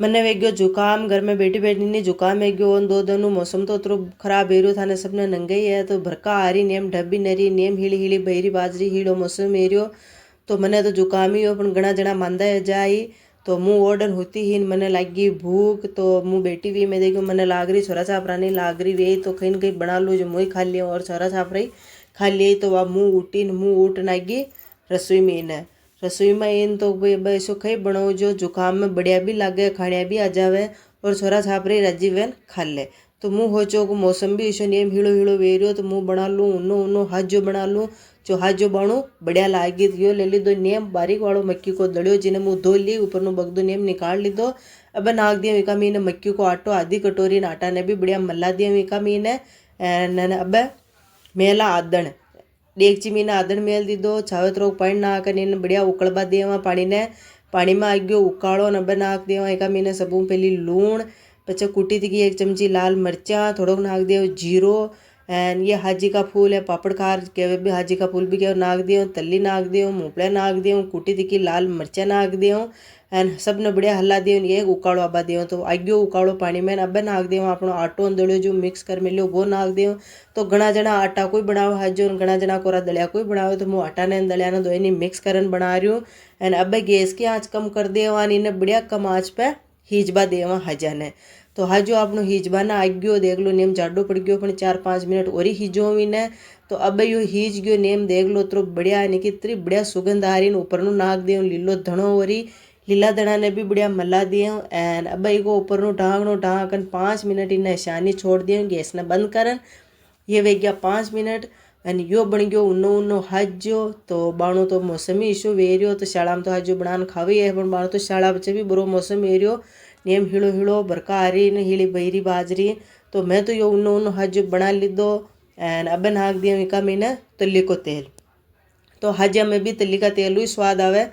मैंने वे गयो जुकाम, घर में बैठी बैठी नहीं जुकाम है गयो। 2 दिन मौसम तो उतरो खराब हेरो था ने सबने नंगे ही है तो भरका आ रही नेम ढब्बी नरी नेम हिली हिली बहरी बाजरी हीड़ो मौसम हेरियो तो मैंने तो जुकाम ही हो पण घना जणा मांदा है जाई तो मुँह ओडन होती ही मैंने लागी भूख तो मुँह बैठी हुई मैं देखो मैंने लाग रही छोरा छापरा नहीं लाग रही वे तो कहीं कहीं बना लूँ जो मुँह खा लिया और छोरा छापरा ही खा लिया तो वह मुँह उठ नागी रसोई में इन्हें रसोई में इन तो भाई ऐसो कहीं बनाओ जो जुकाम में बढ़िया भी लागे खाने भी आ जावे और छोरा छापरे राजी वेन खा ले तो मुँह हो चो मौसम भी ऐसो नियम हीड़ो हीड़ो वेरियो तो मुँह बना लूँ उन्नो उन्नो हाथ जो बना लूँ जो हाथ जो बाणु बढ़िया लागी यो ले ली दो नियम बारीक वालों मक्की को दड़ियो जिन्हें मुँह धो ली ऊपर नो बगदो नियम निकाल ली दो अब नाक दिया विका मीने मक्की को आटो आधी कटोरी आटा ने भी बढ़िया मल्ला दिया विका मीने अब मेला आदण डेगची मीने आदण मेल दीदो छावे तो पानी नाक बढ़िया उकलबा देवा पानी ने पानी में आ गयो उकाड़ो नब्बे नाक देवा एक मीने सबू पहली लूण पचे कुटी थी 1 चमची लाल मरचा थोड़ो नाक दियो जीरो एंड ये हाजी का फूल है पापड़ खार के भी हाजी का फूल भी क्या नाक दियो तली नाक दियो मूपड़े नाक दियो कुटी थी लाल मरचा नाक दियो एंड सब ने बढ़िया हल्ला दियो एक उकाड़ो आबा दियो तो आग्यो उकाड़ो पानी में अब नाक दियो आपनो आटो दड़ियो जो मिक्स कर मिलो वो नाक दियो तो घना जना आटा कोई बनाओ हाजो घना जना कोरा दलिया कोई बनाओ तो मुँह आटा ने दलिया ने दोनी मिक्स करन बना रही हूँ एंड अब गैस की आँच कम कर देवा ने बढ़िया कम आँच पे हीजबा देवा हाजा ने तो हाजो आपनो हीजबाना आ गयो देख लो नेम जाडो पड़ गयो पण 4-5 मिनट और ही हीजो ने तो अब यो हीज गयो नेम देख लो तो बढ़िया यानी कि इतनी बढ़िया सुगंध आ रही ऊपर नु नाक दियो लीलो धणो वरी लीला धड़ा ने भी बढ़िया मला दियो एंड अब इको ऊपर नु ढांकन 5 मिनट इन्हें शानी छोड़ दियो गैस ने बंद करन ये वे गया 5 मिनट एंड यो बन गयो उन्नो उन्नो हाजो तो बाणो तो मौसमी इशो वेरियो तो शाला में तो हाजो बनान खावी है पण बाणो तो शाला बच्चे भी बुरो मौसम वेरियो नेम हीड़ो हीड़ो बरका आ रही ने हीड़ी बहरी बाजरी तो मैं तो यो उन्नो उन्नो हाजो बना लीधो एंड अब नाक दिया विका मीने तली को तेल तो हाजिया में भी तली का तेल ही स्वाद आवे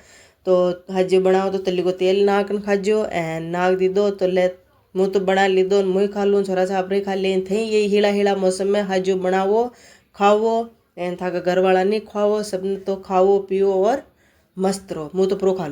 तो हाजियो बनाओ तो तली को तेल नाकन खाजो एंड नाक दीदो तो ले मुँह तो बना लीधो मुँह खा लूँ छोरा छापरे खा ले थे ये हीड़ा हीड़ा मौसम में हाजियो बनावो खावो एंड था घर वाला नहीं खाओ सब तो खाओ पियो और मस्त रहो मुँह तो प्रो खा